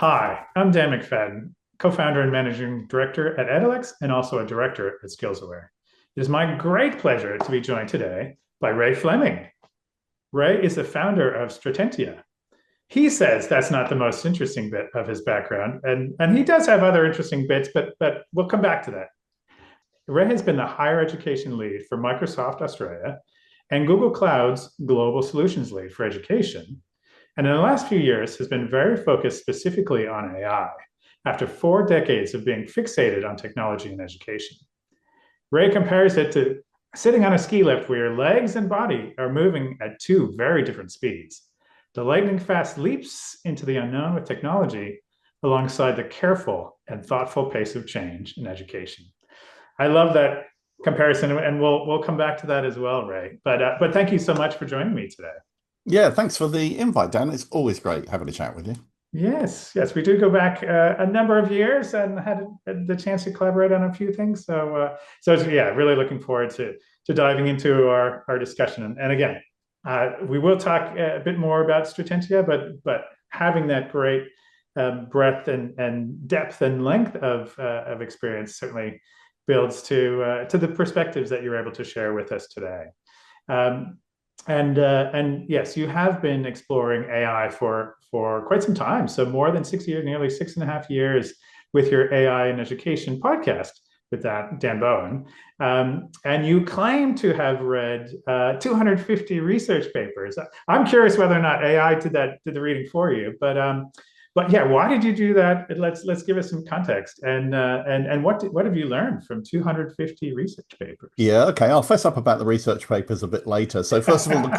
Hi, I'm Dan McFadyen, co-founder and managing director at Edalex and also a director at SkillsAware. It is my great pleasure to be joined today by Ray Fleming. Ray is the founder of Stratentia. He says that's not the most interesting bit of his background, and he does have other interesting bits, but we'll come back to that. Ray has been the higher education lead for Microsoft Australia and Google Cloud's global solutions lead for education, and in the last few years has been very focused specifically on AI after 4 decades of being fixated on technology and education. Ray compares it to sitting on a ski lift where your legs and body are moving at two very different speeds. The lightning fast leaps into the unknown with technology alongside the careful and thoughtful pace of change in education. I love that comparison, and we'll come back to that as well, Ray. But thank you so much for joining me today. Yeah, thanks for the invite, Dan. It's always great having a chat with you. Yes, we do go back a number of years and had the chance to collaborate on a few things. Yeah, really looking forward to diving into our discussion. And again, we will talk a bit more about Stratentia, but having that great breadth and depth and length of experience certainly builds to the perspectives that you're able to share with us today. Um, and yes, you have been exploring AI for quite some time. So more than 6 years, nearly 6.5 years with your AI in Education podcast with that Dan Bowen. And you claim to have read 250 research papers. I'm curious whether or not AI did the reading for you, but yeah, why did you do that? Let's give us some context. And what have you learned from 250 research papers? Yeah, okay. I'll fess up about the research papers a bit later. So first of all, the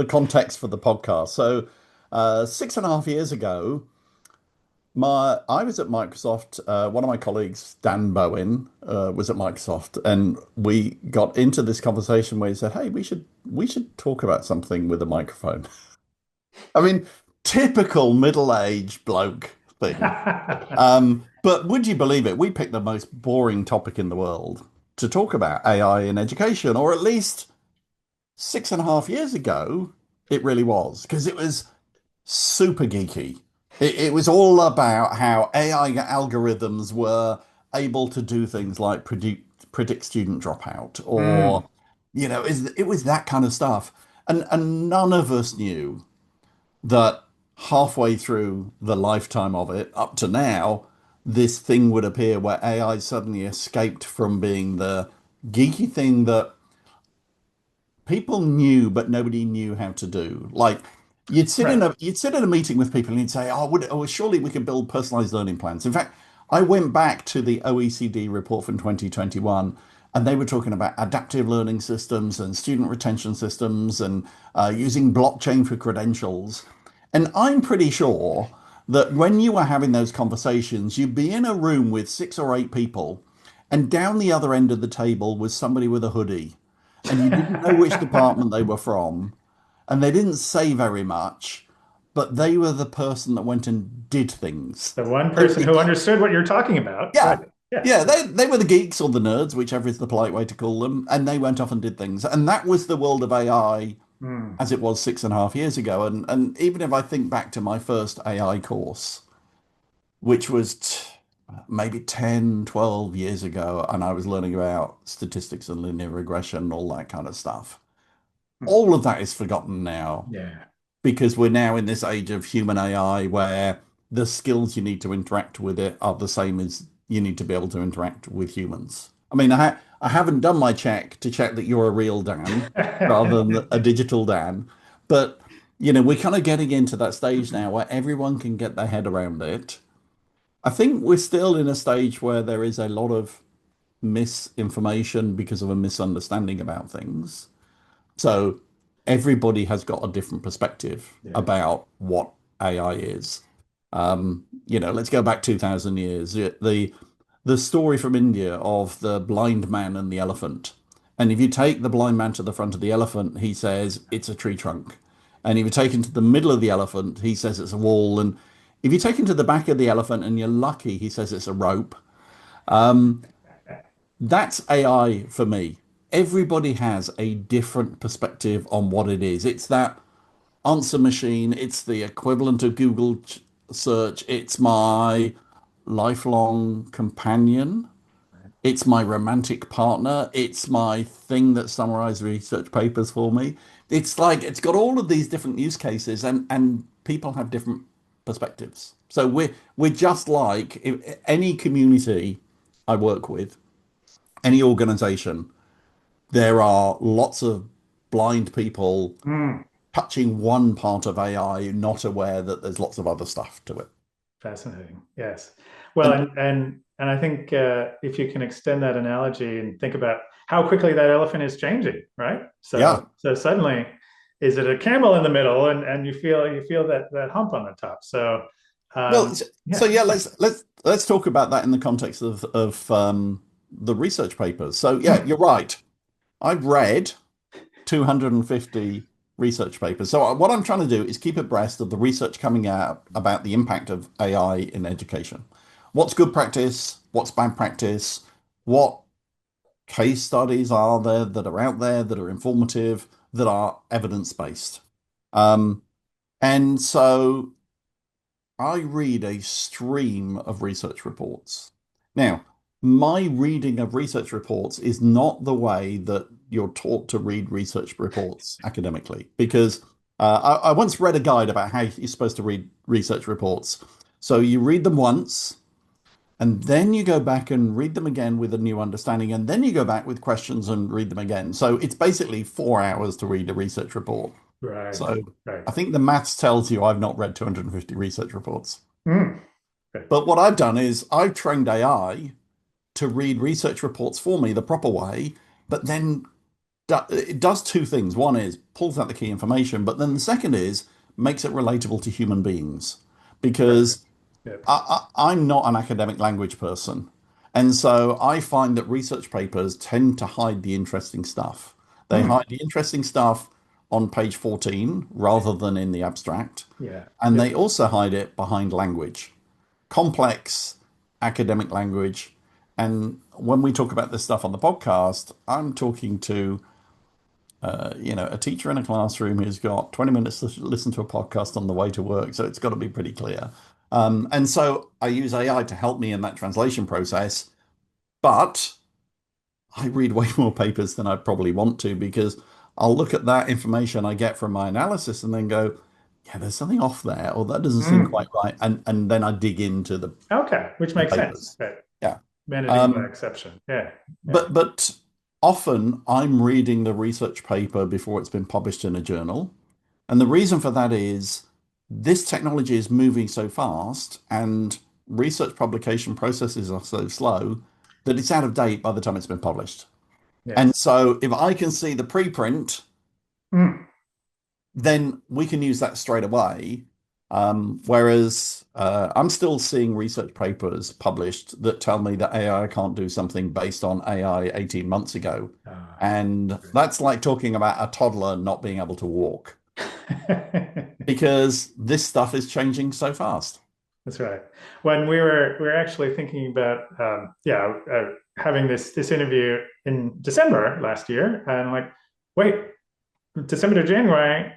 context for the podcast. So 6.5 years ago, I was at Microsoft. One of my colleagues, Dan Bowen, was at Microsoft, and we got into this conversation where he said, "Hey, we should talk about something with a microphone." I mean, typical middle-aged bloke thing. But would you believe it? We picked the most boring topic in the world to talk about AI in education, or at least 6.5 years ago, it really was, because it was super geeky. It was all about how AI algorithms were able to do things like predict student dropout, Mm, or, it was that kind of stuff. And none of us knew that halfway through the lifetime of it, up to now, this thing would appear where AI suddenly escaped from being the geeky thing that people knew, but nobody knew how to do. Like right. you'd sit in a meeting with people and you'd say, "Oh, surely we could build personalized learning plans." In fact, I went back to the OECD report from 2021, and they were talking about adaptive learning systems and student retention systems and using blockchain for credentials. And I'm pretty sure that when you were having those conversations, you'd be in a room with 6 or 8 people, and down the other end of the table was somebody with a hoodie, and you didn't know which department they were from, and they didn't say very much, but they were the person that went and did things. The one It- person who it- understood what you're talking about, right? yeah, Yes. yeah, they were the geeks or the nerds, whichever is the polite way to call them, and they went off and did things. And that was the world of AI Mm, as it was 6.5 years ago. And even if I think back to my first AI course, which was maybe 10, 12 years ago, and I was learning about statistics and linear regression and all that kind of stuff. mm, All of that is forgotten now yeah. because we're now in this age of human AI where the skills you need to interact with it are the same as you need to be able to interact with humans. I mean, I haven't done my check to check that you're a real Dan rather than a digital Dan, but we're kind of getting into that stage now where everyone can get their head around it. I think we're still in a stage where there is a lot of misinformation because of a misunderstanding about things. So everybody has got a different perspective Yeah. about what AI is. Let's go back 2000 years. The story from India of the blind man and the elephant. And if you take the blind man to the front of the elephant, he says it's a tree trunk. And if you take him to the middle of the elephant, he says it's a wall. And if you take him to the back of the elephant and you're lucky, he says it's a rope. That's AI for me. Everybody has a different perspective on what it is. It's that answer machine. It's the equivalent of Google search. It's my lifelong companion. It's my romantic partner. It's my thing that summarizes research papers for me. It's like it's got all of these different use cases, and people have different perspectives. So we're just like any community I work with, any organization, there are lots of blind people Mm, touching one part of AI, not aware that there's lots of other stuff to it. fascinating. Yes. Well, And and I think if you can extend that analogy and think about how quickly that elephant is changing, right? yeah, So suddenly, is it a camel in the middle, and you feel that hump on the top? So well, so yeah. yeah, let's talk about that in the context of the research papers. So yeah, Mm, you're right. I've read 250 research papers. So what I'm trying to do is keep abreast of the research coming out about the impact of AI in education. What's good practice? What's bad practice? What case studies are there that are out there that are informative, that are evidence-based? Um, and so I read a stream of research reports. Now, my reading of research reports is not the way that you're taught to read research reports academically, because I once read a guide about how you're supposed to read research reports. So you read them once, and then you go back and read them again with a new understanding, and then you go back with questions and read them again. So it's basically 4 hours to read a research report. right. So Right. I think the maths tells you I've not read 250 research reports. Mm, okay. But what I've done is I've trained AI to read research reports for me the proper way, but then it does two things. One is pulls out the key information, but then the second is makes it relatable to human beings Perfect. because Yep. I'm not an academic language person. And so I find that research papers tend to hide the interesting stuff. They Mm, hide the interesting stuff on page 14 rather than in the abstract. yeah. And Yep. they also hide it behind language, complex academic language. And when we talk about this stuff on the podcast, I'm talking to a teacher in a classroom who's got 20 minutes to listen to a podcast on the way to work. So it's got to be pretty clear. And so I use AI to help me in that translation process. But I read way more papers than I probably want to because I'll look at that information I get from my analysis and then go, yeah, there's something off there, or that doesn't seem Mm, quite right. And then I dig into okay, which the makes sense. papers. Right. Yeah. Managing by Um, exception. Yeah. Yeah. but often I'm reading the research paper before it's been published in a journal. And the reason for that is this technology is moving so fast and research publication processes are so slow that it's out of date by the time it's been published. Yes. And so if I can see the preprint, Mm, then we can use that straight away. Whereas I'm still seeing research papers published that tell me that AI can't do something based on AI 18 months ago. And that's like talking about a toddler not being able to walk because this stuff is changing so fast. That's right. When we were actually thinking about having this interview in December last year, and I'm like, wait, December to January,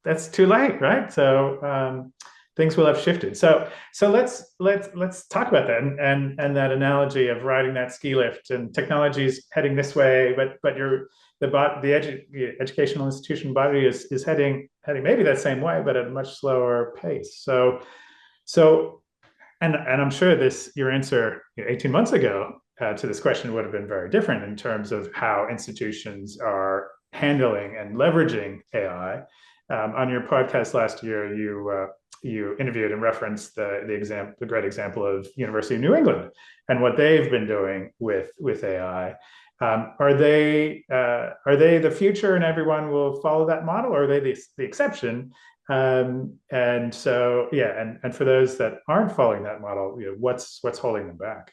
that's too late, right? So things will have shifted. So let's talk about that and that analogy of riding that ski lift and technology's heading this way, but the educational institution body is heading maybe that same way, but at a much slower pace. So and I'm sure this your answer 18 months ago to this question would have been very different in terms of how institutions are handling and leveraging AI. On your podcast last year, you interviewed and referenced the great example of University of New England and what they've been doing with AI. Are they the future and everyone will follow that model, or are they the exception? And so, yeah, and for those that aren't following that model, what's holding them back?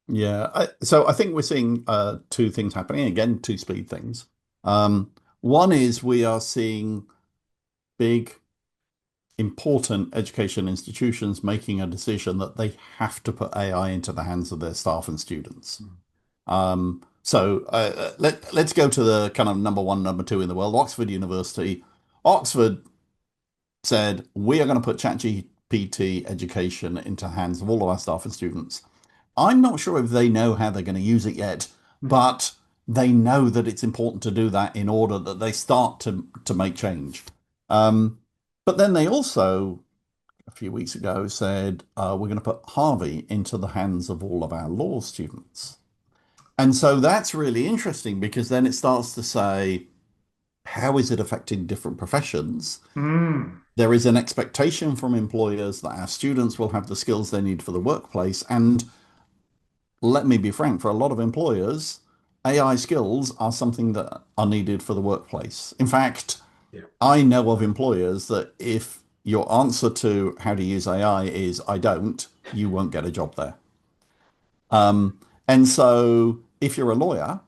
Yeah. So I think we're seeing two things happening. Again, two speed things. One is we are seeing big, important education institutions making a decision that they have to put AI into the hands of their staff and students. Let's go to the kind of number one, number two in the world, Oxford University. Oxford said, we are going to put ChatGPT PT education into the hands of all of our staff and students. I'm not sure if they know how they're going to use it yet, Mhm. but they know that it's important to do that in order that they start to make change. Um, but then they also, a few weeks ago, said we're going to put Harvey into the hands of all of our law students. And so that's really interesting because then it starts to say, how is it affecting different professions? Mm. There is an expectation from employers that our students will have the skills they need for the workplace. And let me be frank, for a lot of employers, AI skills are something that are needed for the workplace. In fact, Yeah. I know of employers that if your answer to how to use AI is I don't, you won't get a job there. And so if you're a lawyer,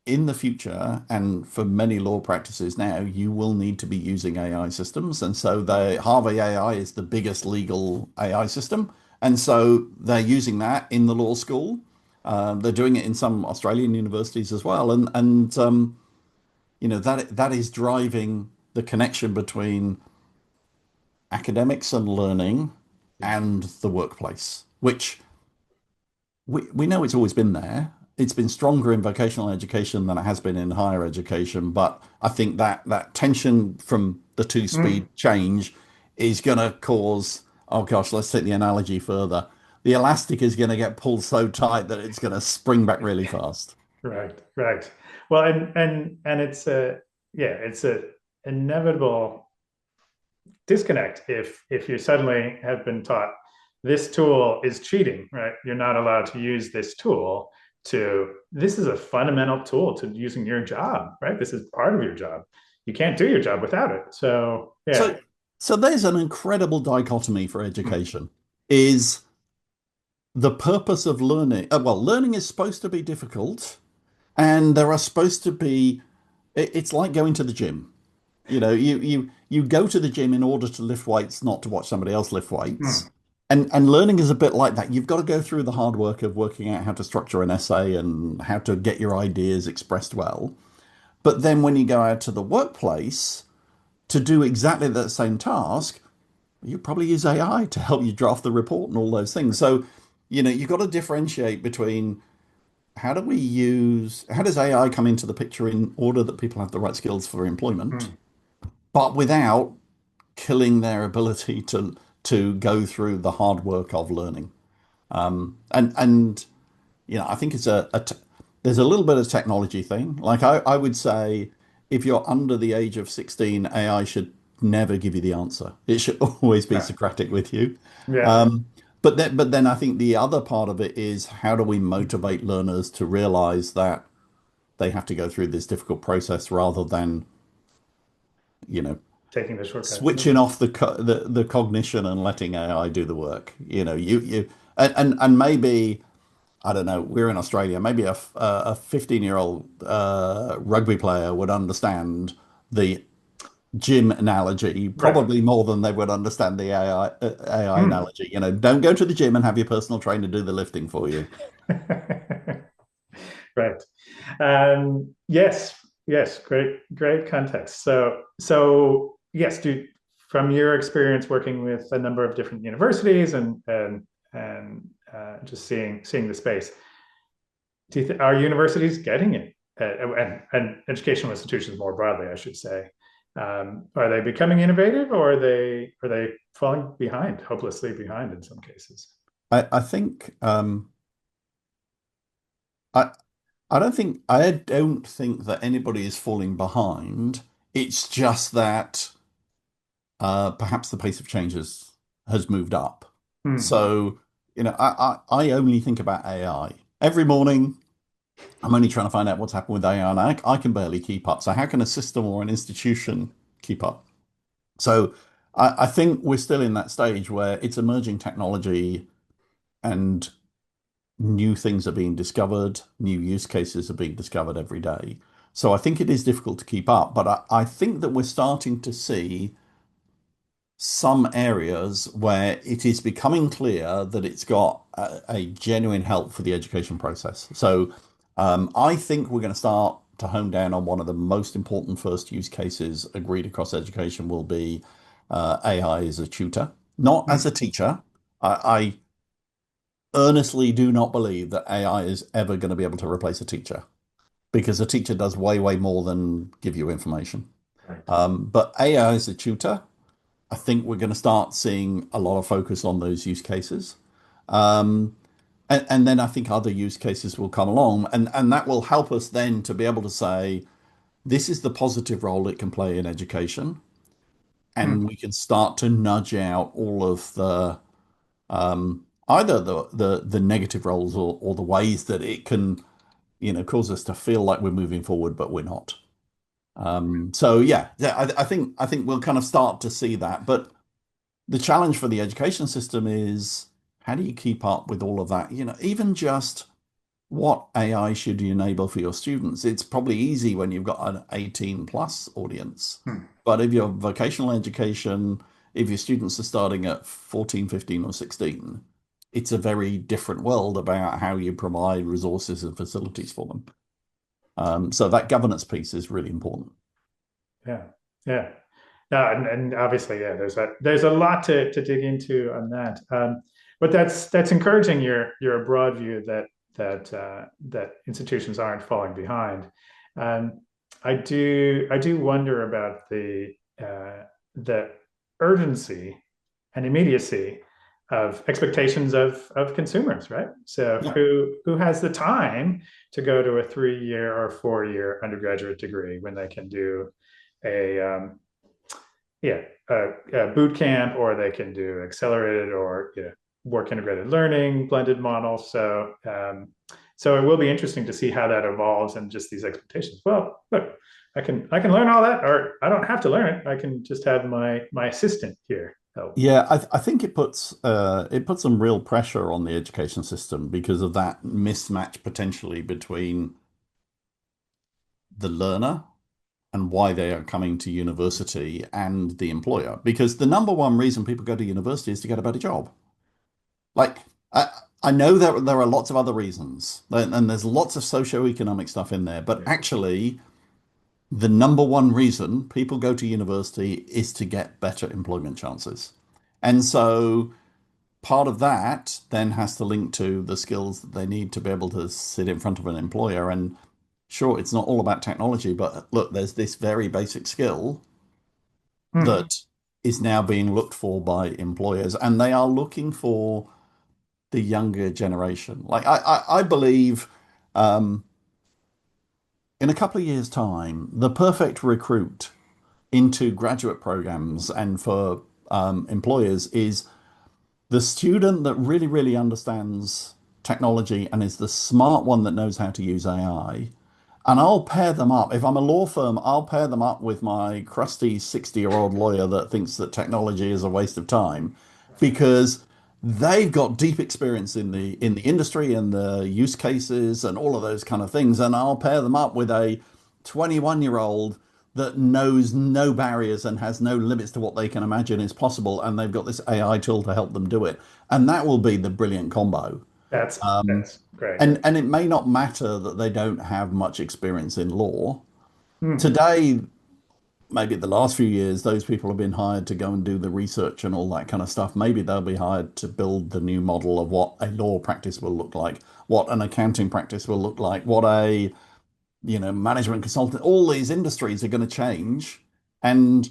in the future, and for many law practices now, you will need to be using AI systems. And so the Harvey AI is the biggest legal AI system. And so they're using that in the law school. They're doing it in some Australian universities as well. That is driving the connection between academics and learning Yeah. and the workplace, which we know it's always been there. It's been stronger in vocational education than it has been in higher education, but I think that tension from the two-speed Mm. change is going to cause, oh gosh, let's take the analogy further. The elastic is going to get pulled so tight that it's going to spring back really fast. Right, right. Well, and it's a yeah, it's a inevitable disconnect if you suddenly have been taught this tool is cheating, right? You're not allowed to use this tool to this is a fundamental tool to using your job, right? This is part of your job. You can't do your job without it. So yeah. So, so there's an incredible dichotomy for Mm. education. Is the purpose of learning? Well, learning is supposed to be difficult, and there are supposed to be. It's like going to the gym. You go to the gym in order to lift weights, not to watch somebody else lift weights. Mm. And learning is a bit like that. You've got to go through the hard work of working out how to structure an essay and how to get your ideas expressed well. But then when you go out to the workplace to do exactly that same task, you probably use AI to help you draft the report and all those things. So, you've got to differentiate between how does AI come into the picture in order that people have the right skills for employment, Mm. but without killing their ability to go through the hard work of learning. And I think there's a little bit of technology thing. Like I would say, if you're under the age of 16, AI should never give you the answer. It should always be Yeah. Socratic with you. Yeah. But then I think the other part of it is how do we motivate learners to realize that they have to go through this difficult process rather than, you know, Taking the shortcut. switching off the cognition and letting AI do the work. And maybe I don't know. We're in Australia. Maybe a 15-year-old rugby player would understand the gym analogy Right. probably more than they would understand the AI Mm. analogy. Don't go to the gym and have your personal trainer do the lifting for you. Right. Yes, yes, great context. So yes, from your experience working with a number of different universities and just seeing the space, are universities getting it? And educational institutions more broadly, I should say, are they becoming innovative, or are they falling behind, hopelessly behind in some cases? I think I I don't think that anybody is falling behind. It's just that perhaps the pace of change has moved up. Hmm. So, I only think about AI. Every morning, I'm only trying to find out what's happened with AI, and I can barely keep up. So how can a system or an institution keep up? So I think we're still in that stage where it's emerging technology and new things are being discovered, new use cases are being discovered every day. So I think it is difficult to keep up, but I think that we're starting to see some areas where it is becoming clear that it's got a genuine help for the education process. So I think we're going to start to hone down on one of the most important first use cases agreed across education will be AI as a tutor, not as a teacher. I earnestly do not believe that AI is ever going to be able to replace a teacher because a teacher does way, way more than give you information. Right. But AI as a tutor, I think we're going to start seeing a lot of focus on those use cases. Um, and then I think other use cases will come along, and that will help us then to be able to say, this is the positive role it can play in education. Hmm. And we can start to nudge out all of the either the negative roles or the ways that it can, cause us to feel like we're moving forward, but we're not. So yeah, I think we'll kind of start to see that. But the challenge for the education system is how do you keep up with all of that? Even just what AI should you enable for your students? It's probably easy when you've got an 18 plus audience. Hmm. But if you're vocational education, if your students are starting at 14, 15, or 16, it's a very different world about how you provide resources and facilities for them. So that governance piece is really important. Yeah. Yeah. No, and obviously, yeah, there's a lot to dig into on that. But that's encouraging your broad view that institutions aren't falling behind. Um, I do wonder about the urgency and immediacy of expectations of consumers, right? So Yeah. who has the time to go to a 3 year or 4 year undergraduate degree when they can do a yeah, a boot camp, or they can do accelerated or work integrated learning, blended models. So it will be interesting to see how that evolves and just these expectations. Well, look, I can learn all that, or I don't have to learn it. I can just have my assistant here help. Yeah, I think it puts some real pressure on the education system because of that mismatch potentially between the learner and why they are coming to university and the employer. Because the number one reason people go to university is to get a better job. Like I, I know that there are lots of other reasons, and there's lots of socioeconomic stuff in there, but Yeah. actually, the number one reason people go to university is to get better employment chances. And so part of that then has to link to the skills that they need to be able to sit in front of an employer. And sure, it's not all about technology, but look, there's this very basic skill Hmm. that is now being looked for by employers, and they are looking for the younger generation. Like I believe in a couple of years' time, the perfect recruit into graduate programs and for employers is the student that really, really understands technology and is the smart one that knows how to use AI. And I'll pair them up. If I'm a law firm, I'll pair them up with my crusty 60-year-old lawyer that thinks that technology is a waste of time because they've got deep experience in the industry and the use cases and all of those kind of things. And I'll pair them up with a 21-year-old that knows no barriers and has no limits to what they can imagine is possible. And they've got this AI tool to help them do it. And that will be the brilliant combo. That's great. And it may not matter that they don't have much experience in law. Hmm. Today, maybe the last few years, those people have been hired to go and do the research and all that kind of stuff. Maybe they'll be hired to build the new model of what a law practice will look like, what an accounting practice will look like, what a, management consultant, all these industries are going to change. And,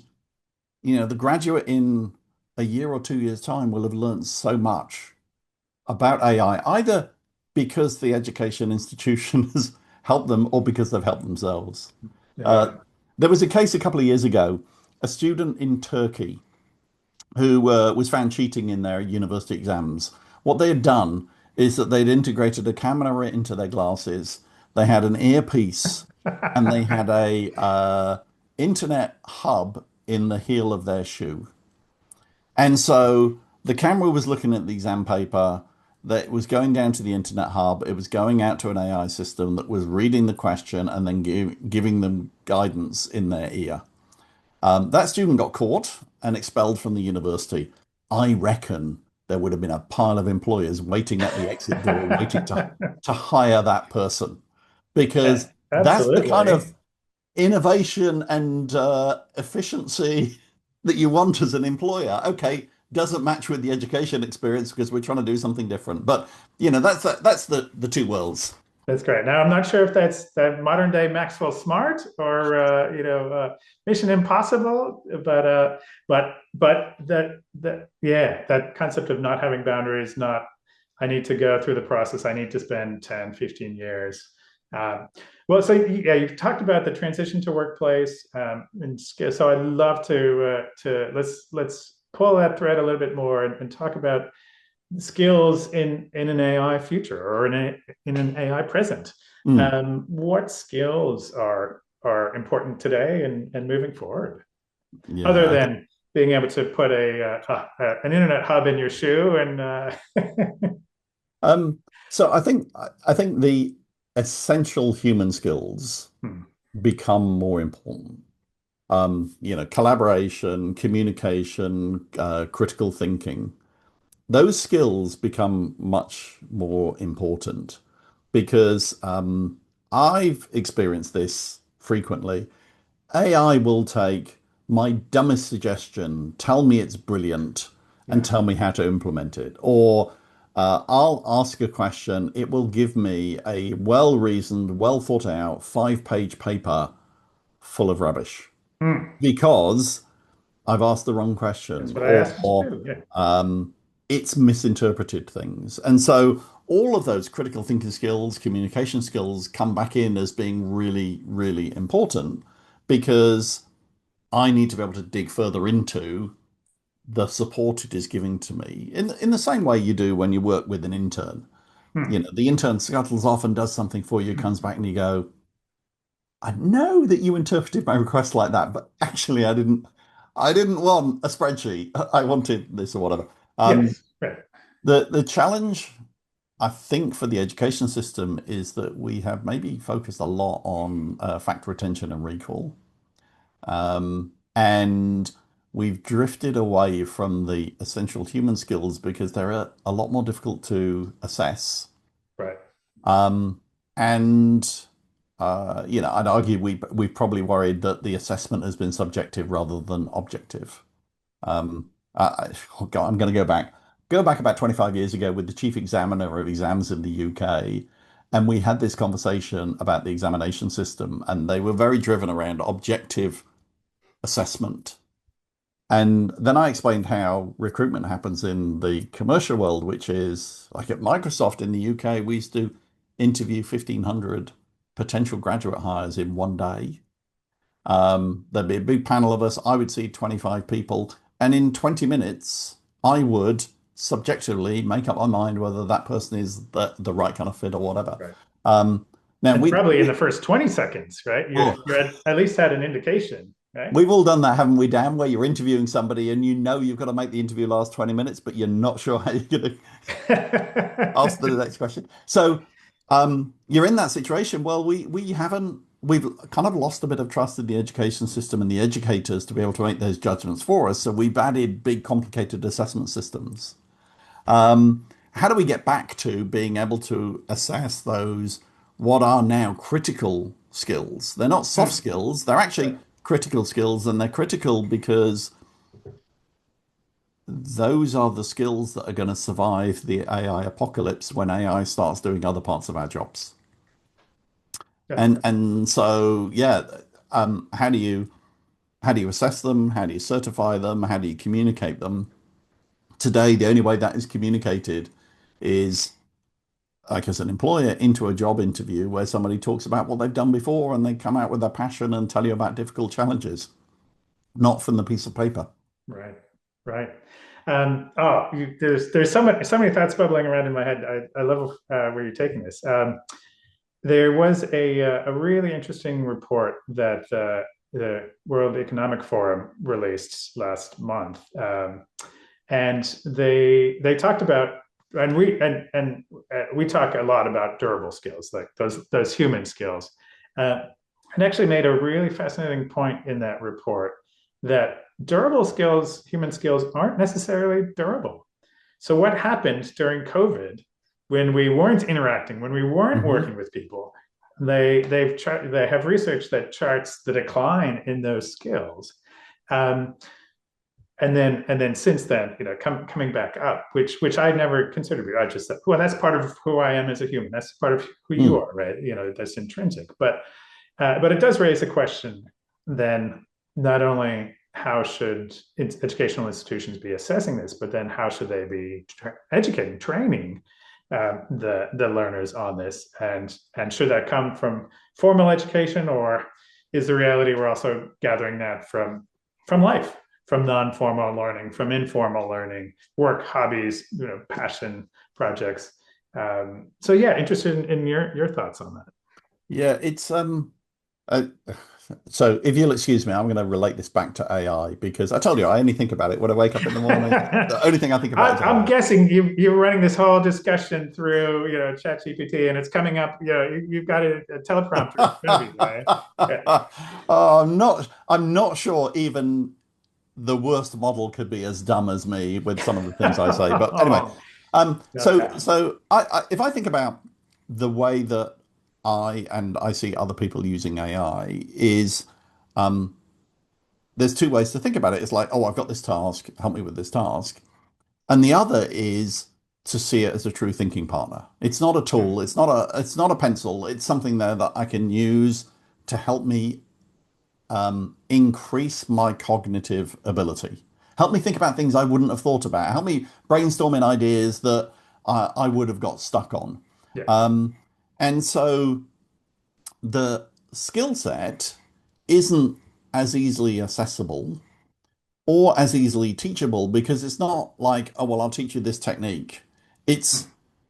the graduate in a year or 2 years' time will have learned so much about AI, either because the education institution has helped them or because they've helped themselves. Uh, Yeah. there was a case a couple of years ago, a student in Turkey who was found cheating in their university exams. What they had done is that they'd integrated a camera into their glasses, they had an earpiece, and they had a internet hub in the heel of their shoe. And so the camera was looking at the exam paper, that was going down to the internet hub, it was going out to an AI system that was reading the question and then giving them guidance in their ear. That student got caught and expelled from the university. I reckon there would have been a pile of employers waiting at the exit door, waiting to hire that person because that's the kind Absolutely. of innovation and efficiency that you want as an employer, okay, doesn't match with the education experience because we're trying to do something different. But that's the two worlds. That's great. Now, I'm not sure if that's that modern day Maxwell Smart or Mission Impossible, but that yeah, that concept of not having boundaries, not I need to go through the process. I need to spend 10, 15 years. Um, well, so yeah, you've talked about the transition to workplace, and so I'd love to let's pull that thread a little bit more and talk about skills in an AI future or in an AI present. Mm, What skills are important today and moving forward, other yeah. than being able to put an internet hub in your shoe and Um, so I think the essential human skills hmm, become more important. Collaboration, communication, critical thinking. Those skills become much more important because I've experienced this frequently. AI will take my dumbest suggestion, tell me it's brilliant, and yeah, tell me how to implement it. Or I'll ask a question, it will give me a well-reasoned, well thought out 5-page paper full of rubbish hmm, because I've asked the wrong that's question what I asked you to or do. Yeah, it's misinterpreted things. And so all of those critical thinking skills, communication skills come back in as being really, really important because I need to be able to dig further into the support it is giving to me in the same way you do when you work with an intern. hmm, The intern scuttles off and does something for you, hmm. comes back and you go, I know that you interpreted my request like that, but actually I didn't want a spreadsheet. I wanted this or whatever. Um, Yes, right, the challenge I think for the education system is that we have maybe focused a lot on fact retention and recall. And we've drifted away from the essential human skills because they're a lot more difficult to assess. right, Um, and I'd argue we probably worried that the assessment has been subjective rather than objective. Oh God, I'm going to go back about 25 years ago with the chief examiner of exams in the UK, and we had this conversation about the examination system, and they were very driven around objective assessment. And then I explained how recruitment happens in the commercial world, which is like at Microsoft in the UK, we used to interview 1,500 potential graduate hires in one day. There'd be a big panel of us. I would see 25 people, and in 20 minutes, I would subjectively make up my mind whether that person is the right kind of fit or whatever. right. Um, now And we, probably in we the first 20 seconds, right? oh, You're at least had an indication, right? we've all done that, haven't we, Dan? Where you're interviewing somebody and you know you've got to make the interview last 20 minutes, but you're not sure how you're going to ask the next question. So you're in that situation. Well, we've kind of lost a bit of trust in the education system and the educators to be able to make those judgments for us. So we've added big, complicated assessment systems. How do we get back to being able to assess those what are now critical skills? They're not soft Hmm, skills, they're actually right, critical skills, and they're critical because those are the skills that are going to survive the AI apocalypse when AI starts doing other parts of our jobs. yeah, And so yeah, how do you assess them? How do you certify them? How do you communicate them? Today, the only way that is communicated is like as an employer into a job interview where somebody talks about what they've done before and they come out with their passion and tell you about difficult challenges, not from the piece of paper. right, right. There's so many thoughts bubbling around in my head. I love where you're taking this. There was a really interesting report that the World Economic Forum released last month, and they talked about and we talk a lot about durable skills, like those human skills, and actually made a really fascinating point in that report that durable skills, human skills, aren't necessarily durable. So what happened during COVID when we weren't interacting, when we weren't Hmm. working with people? They have research that charts the decline in those skills. Um, and then since then, coming back up, which I never considered. I just said, well, that's part of who I am as a human. That's part of who you Mm. are, right? That's intrinsic. But it does raise a question then, not only how should educational institutions be assessing this, but then how should they be educating, training the learners on this, and should that come from formal education, or is the reality we're also gathering that from life, from non-formal learning, from informal learning, work, hobbies, passion projects. So yeah, interested in your thoughts on that. Yeah, it's uh, so if you'll excuse me, I'm going to relate this back to AI because I told you I only think about it when I wake up in the morning. The only thing I think about is I'm AI. guessing you're running this whole discussion through ChatGPT, and it's coming up. You've got a teleprompter in front of you, right? Yeah. Oh, I'm not sure even the worst model could be as dumb as me with some of the things I say. But anyway, Oh, okay. if I think about the way that I see other people using AI is there's two ways to think about it. It's like, oh, I've got this task, help me with this task. And the other is to see it as a true thinking partner. It's not a tool, it's not a pencil, it's something there that I can use to help me increase my cognitive ability. Help me think about things I wouldn't have thought about. Help me brainstorm in ideas that I would have got stuck on. Yeah. And so the skill set isn't as easily accessible or as easily teachable because it's not like, oh, well, I'll teach you this technique. It's,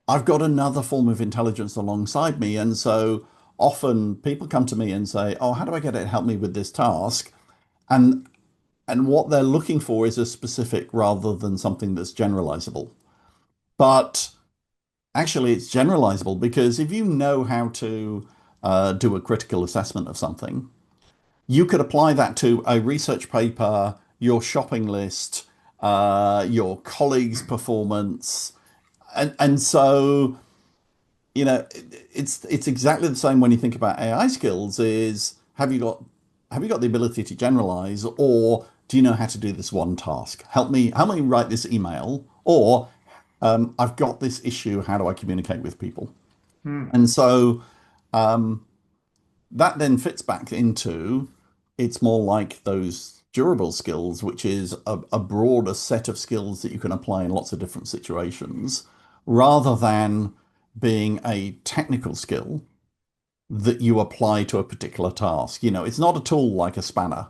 I've got another form of intelligence alongside me. And so often people come to me and say, oh, how do I get it to help me with this task? And what they're looking for is a specific rather than something that's generalizable. But actually, it's generalizable because if you know how to do a critical assessment of something, you could apply that to a research paper, your shopping list, your colleagues' performance, and so it's exactly the same when you think about AI skills. Is have you got the ability to generalize, or do you know how to do this one task? Help me write this email, or I've got this issue. How do I communicate with people? Hmm. And so that then fits back into it's more like those durable skills, which is a broader set of skills that you can apply in lots of different situations, rather than being a technical skill that you apply to a particular task. It's not a tool like a spanner.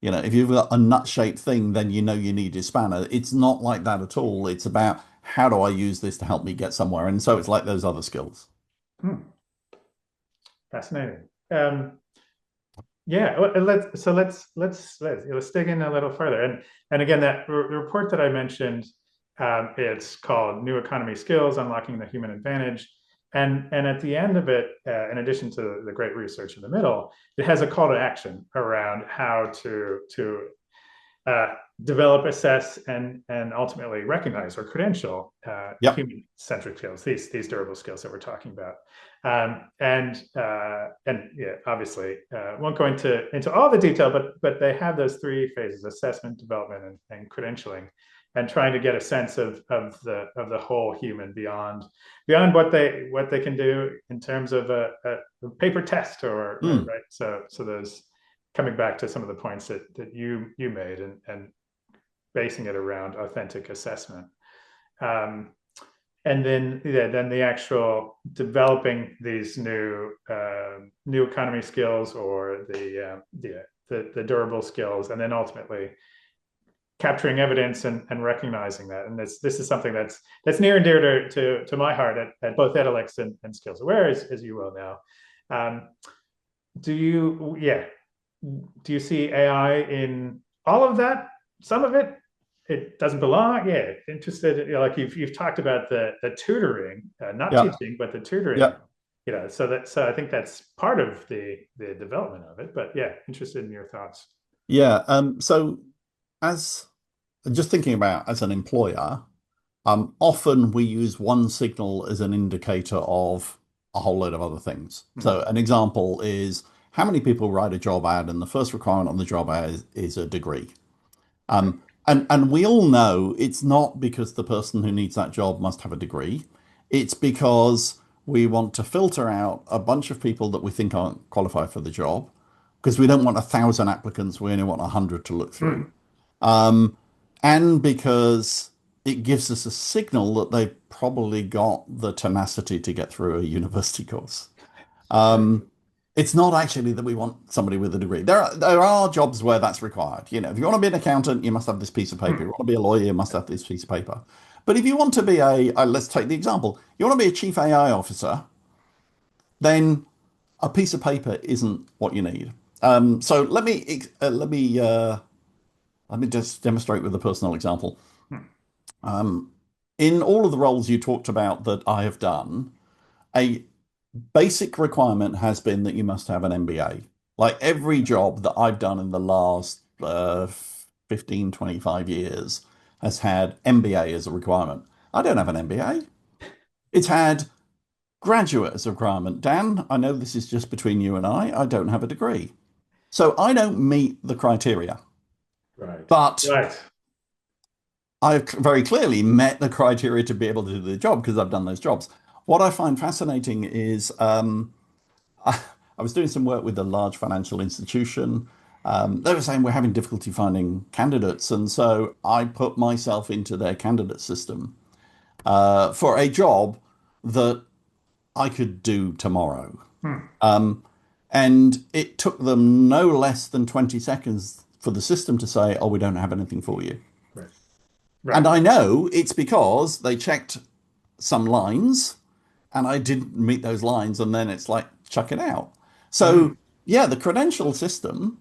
If you've got a nut-shaped thing, then you know you need a spanner. It's not like that at all. It's about how do I use this to help me get somewhere? And so it's like those other skills. Hmm. Fascinating. Yeah, let's dig in a little further. And again, that report that I mentioned, it's called New Economy Skills: Unlocking the Human Advantage. And at the end of it, in addition to the great research in the middle, it has a call to action around how to uh, develop, assess, and ultimately recognize or credential Yep. human-centric skills, these durable skills that we're talking about. And yeah, obviously won't go into all the detail, but they have those three phases: assessment, development, and credentialing, and trying to get a sense of the whole human beyond what they can do in terms of a paper test or Mm. right. So those, coming back to some of the points that you made, and basing it around authentic assessment. Um, and then then the actual developing these new economy skills, or the durable skills, and then ultimately capturing evidence and recognizing that. And this is something that's near and dear to my heart at both Edalex and SkillsAware, as you will know. Um, do you yeah do you see AI in all of that? Some of it, it doesn't belong. Yeah, interested. Like you've talked about the tutoring, not Yeah. teaching, but the tutoring. Yeah. So I think that's part of the development of it. But yeah, interested in your thoughts. Yeah. So as just thinking about as an employer, often we use one signal as an indicator of a whole load of other things. Hmm. So an example is how many people write a job ad, and the first requirement on the job ad is a degree. Right. And we all know it's not because the person who needs that job must have a degree. It's because we want to filter out a bunch of people that we think aren't qualified for the job because we don't want 1,000 applicants. We only want 100 to look through. Mm. And because it gives us a signal that they've probably got the tenacity to get through a university course. Um, it's not actually that we want somebody with a degree. There are jobs where that's required. If you want to be an accountant, you must have this piece of paper. If you Mm. want to be a lawyer, you must have this piece of paper. But if you want to be let's take the example. You want to be a chief AI officer, then a piece of paper isn't what you need. So let me just demonstrate with a personal example. Mm. In all of the roles you talked about that I have done, a basic requirement has been that you must have an MBA. Like every job that I've done in the last 15, 25 years has had MBA as a requirement. I don't have an MBA. It's had graduate as a requirement. Dan, I know this is just between you and I don't have a degree. So I don't meet the criteria. Right. But Right. I've very clearly met the criteria to be able to do the job because I've done those jobs. What I find fascinating is I was doing some work with a large financial institution. They were saying we're having difficulty finding candidates. And so I put myself into their candidate system for a job that I could do tomorrow. Mm. And it took them no less than 20 seconds for the system to say, oh, we don't have anything for you. Right. And Right. I know it's because they checked some lines and I didn't meet those lines. And then it's like, chuck it out. Mm. So, yeah, the credential system,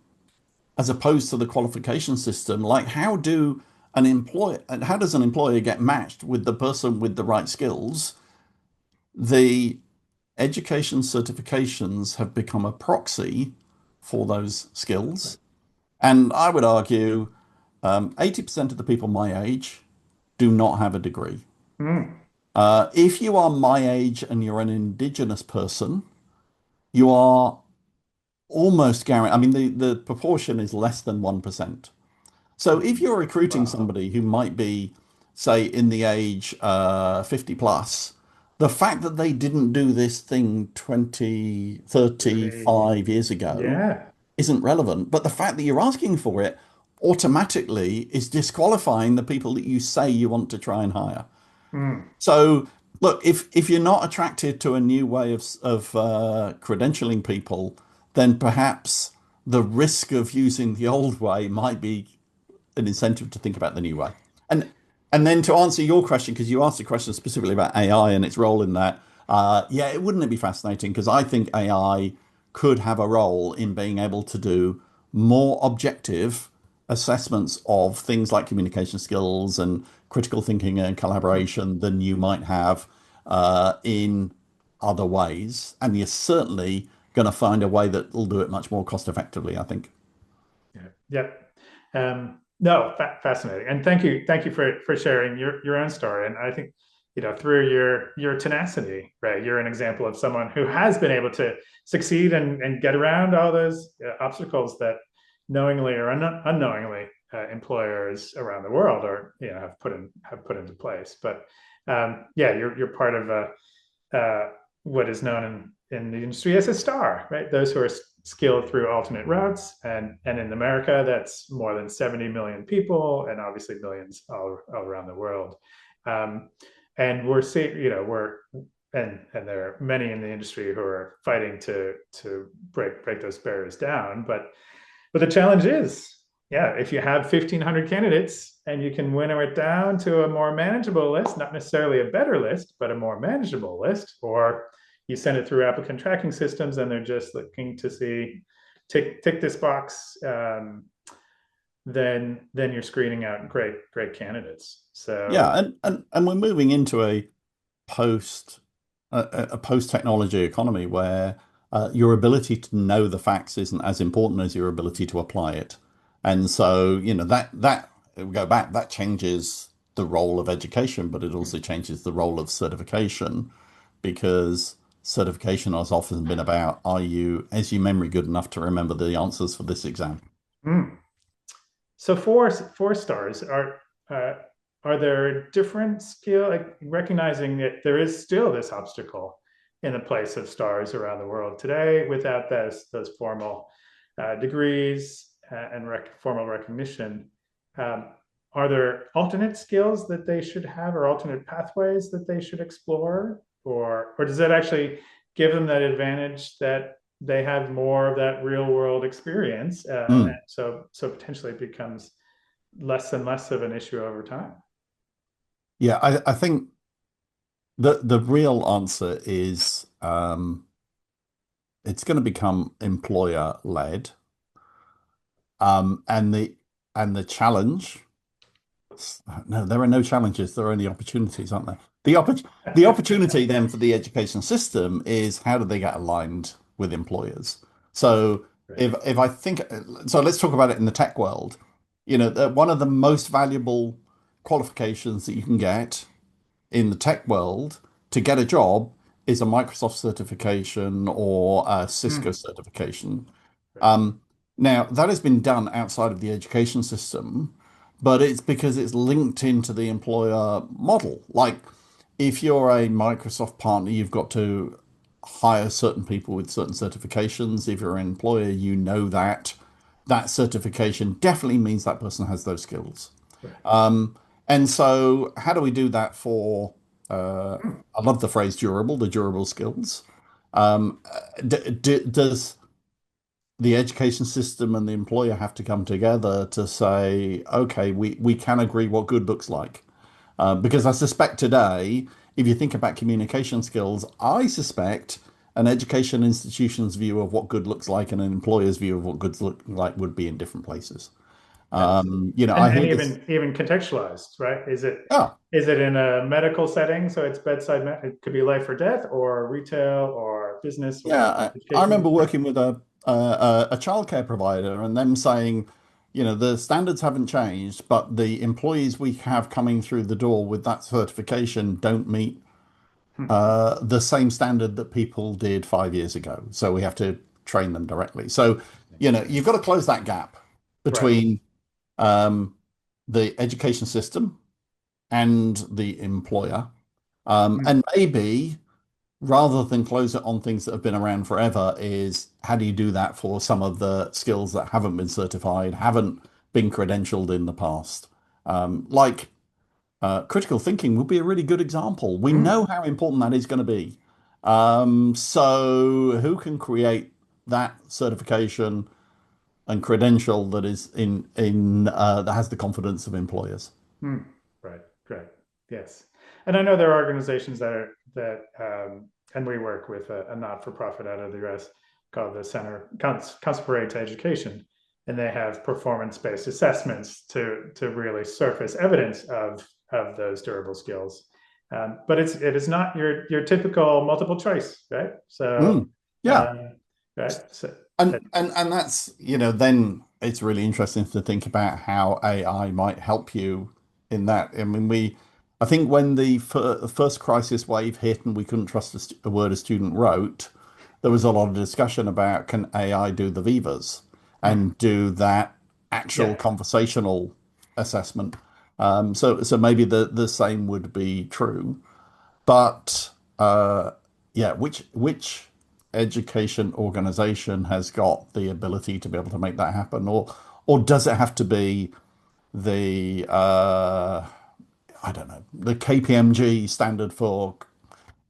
as opposed to the qualification system, like how does an employer get matched with the person with the right skills? The education certifications have become a proxy for those skills. And I would argue 80% of the people my age do not have a degree. Mm. If you are my age and you're an indigenous person, you are almost guaranteed. I mean, the proportion is less than 1%. So if you're recruiting Wow. somebody who might be, say, in the age 50 plus, the fact that they didn't do this thing 20, Really? 35 years ago Yeah. isn't relevant. But the fact that you're asking for it automatically is disqualifying the people that you say you want to try and hire. Mm. So look, if you're not attracted to a new way of credentialing people, then perhaps the risk of using the old way might be an incentive to think about the new way. And and then to answer your question, because you asked a question specifically about AI and its role in that, yeah, wouldn't it be fascinating? Because I think AI could have a role in being able to do more objective assessments of things like communication skills and critical thinking and Mm. collaboration than you might have in other ways. And you're certainly going to find a way that will do it much more cost effectively, I think. Yeah. Yep. No, fascinating, and thank you for sharing your own story. And I think through your tenacity, right? You're an example of someone who has been able to succeed and get around all those obstacles that knowingly or unknowingly employers around the world or have put into place. But yeah, you're part of what is known in the industry as a star, right? Those who are skilled through alternate routes, and in America, that's more than 70 million people, and obviously millions all around the world. Um, and we're seeing, we're and there are many in the industry who are fighting to break those barriers down. But the challenge is, yeah, if you have 1,500 candidates and you can winnow it down to a more manageable list, not necessarily a better list, but a more manageable list, or you send it through applicant tracking systems and they're just looking to see tick this box, then you're screening out great candidates. So Yeah, and we're moving into post a post technology economy where your ability to know the facts isn't as important as your ability to apply it. And so, that we go back, that changes the role of education, but it also changes the role of certification because certification has often been about, is your memory good enough to remember the answers for this exam? mm, So four stars uh, are there different skill, like recognizing that there is still this obstacle in the place of stars around the world today without those formal degrees and formal recognition. Um, are there alternate skills that they should have or alternate pathways that they should explore? Or does that actually give them that advantage that they have more of that real world experience? Mm. So potentially it becomes less and less of an issue over time. Yeah, I think the real answer is it's going to become employer led. And the challenge, no, there are no challenges, there are only opportunities, aren't there? The opportunity then for the education system is how do they get aligned with employers? So Right. if I think so, let's talk about it in the tech world. One of the most valuable qualifications that you can get in the tech world to get a job is a Microsoft certification or a Cisco Mm, certification. right. Um, Now, that has been done outside of the education system, but it's because it's linked into the employer model. Like, if you're a Microsoft partner, you've got to hire certain people with certain certifications. If you're an employer, you know that that certification definitely means that person has those skills. Right. And so, how do we do that for? Mm, I love the phrase durable, the durable skills. Does the education system and the employer have to come together to say, okay, we can agree what good looks like? Because I suspect today, if you think about communication skills, I suspect an education institution's view of what good looks like and an employer's view of what good look like would be in different places. yes. I And hear this. even contextualized, right? Oh, Is it in a medical setting, so it's bedside, it could be life or death, or retail, or business, yeah, or I education? remember working with a childcare provider and them saying, the standards haven't changed, but the employees we have coming through the door with that certification don't meet Hmm. the same standard that people did 5 years ago. So we have to train them directly. So, you've got to close that gap Right. between um, the education system and the employer. Hmm. And maybe rather than close it on things that have been around forever, is how do you do that for some of the skills that haven't been certified, haven't been credentialed in the past? Like critical thinking would be a really good example. We Hmm. know how important that is going to be. So who can create that certification and credential that is in that has the confidence of employers? Hmm. Right. Right. Yes. And I know there are organizations and we work with a not-for-profit out of the U.S. called the Council for Aid to Education, and they have performance-based assessments to really surface evidence of those durable skills. But it is not your typical multiple choice, right? So, Mm, yeah. um, right. So, And that's, then it's really interesting to think about how AI might help you in that. I mean, I think when the first crisis wave hit and we couldn't trust a word a student wrote, there was a lot of discussion about can AI do the Vivas hmm, and do that actual yeah. conversational assessment. So maybe the same would be true. But yeah, which education organization has got the ability to be able to make that happen, or does it have to be the I don't know, the KPMG standard for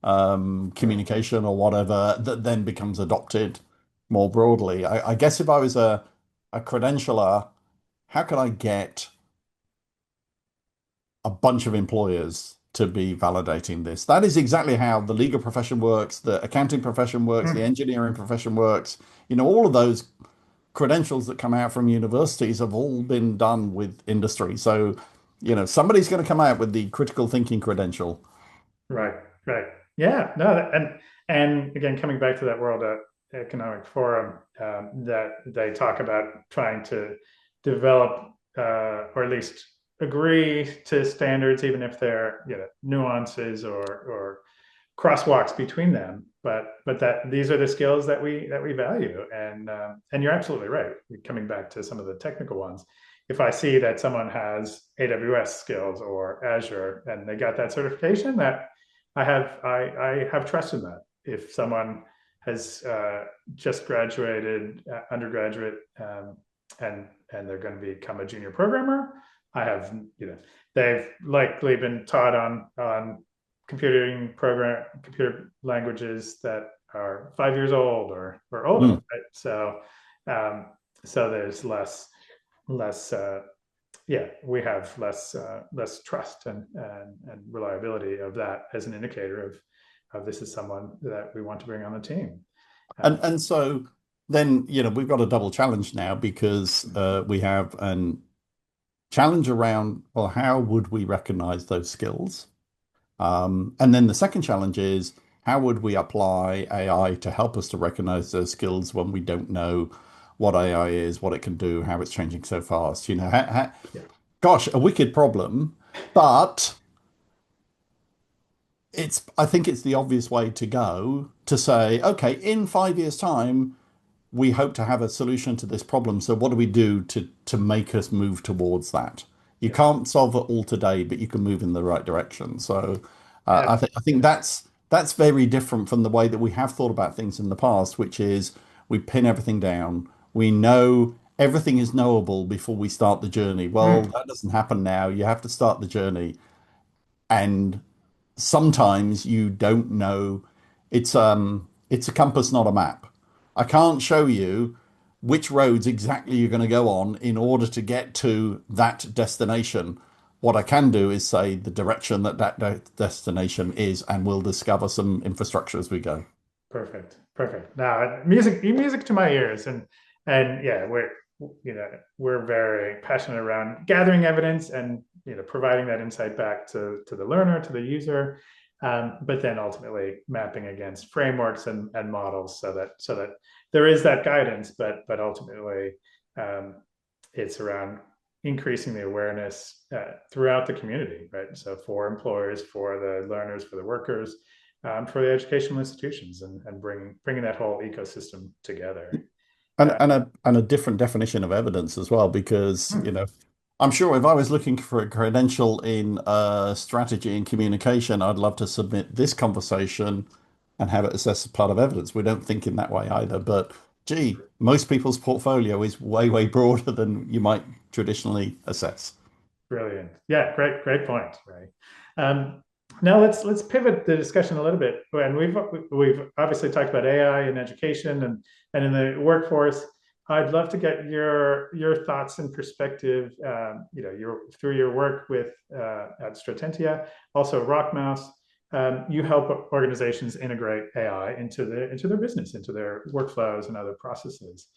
Right. communication or whatever that then becomes adopted more broadly? I guess if I was a credentialer, how could I get a bunch of employers to be validating this? That is exactly how the legal profession works, the accounting profession works, the Hmm, engineering profession works. All of those credentials that come out from universities have all been done with industry. So, somebody's going to come out with the critical thinking credential. right. Right. Yeah. No. And again, coming back to that World Economic Forum, that they talk about trying to develop or at least agree to standards, even if there are nuances or crosswalks between them. But that these are the skills that we value, and you're absolutely right. Coming back to some of the technical ones, if I see that someone has AWS skills or Azure and they got that certification, that I have trust in that. If someone has just graduated undergraduate and they're going to become a junior programmer, I have, they've likely been taught on computer languages that are 5 years old or older, Mm. right? Um, so there's less yeah, we have less trust and reliability of that as an indicator of this is someone that we want to bring on the team. And so then, we've got a double challenge now because we have an challenge around, well, how would we recognize those skills? And then the second challenge is how would we apply AI to help us to recognize those skills when we don't know what AI is, what it can do, how it's changing so fast? Yeah. Gosh, a wicked problem, but I think it's the obvious way to go to say, okay, in 5 years' time, we hope to have a solution to this problem. So what do we do to make us move towards that? You Yeah. can't solve it all today, but you can move in the right direction. So And I think that's very different from the way that we have thought about things in the past, which is we pin everything down. We know everything is knowable before we start the journey. Well, mm, that doesn't happen now. You have to start the journey, and sometimes you don't know. It's a compass, not a map. I can't show you which roads exactly you're going to go on in order to get to that destination. What I can do is say the direction that destination is, and we'll discover some infrastructure as we go. perfect. Now, music to my ears, and yeah, we're very passionate around gathering evidence and providing that insight back to the learner, to the user, but then ultimately mapping against frameworks and models so that there is that guidance, but ultimately um, it's around increasing the awareness throughout the community, right? So for employers, for the learners, for the workers, for the educational institutions, and bringing that whole ecosystem together. And Uh, and a different definition of evidence as well, because I'm sure if I was looking for a credential in strategy and communication, I'd love to submit this conversation and have it assessed as part of evidence. We don't think in that way either, but gee, most people's portfolio is way, way broader than you might traditionally assess. Brilliant. Yeah, great point, Ray. Um, Now let's pivot the discussion a little bit. And we've obviously talked about AI in education and in the workforce. I'd love to get your thoughts and perspective. Your through your work with at Stratentia, also Rockmouse. You help organizations integrate AI into their business, into their workflows and other processes.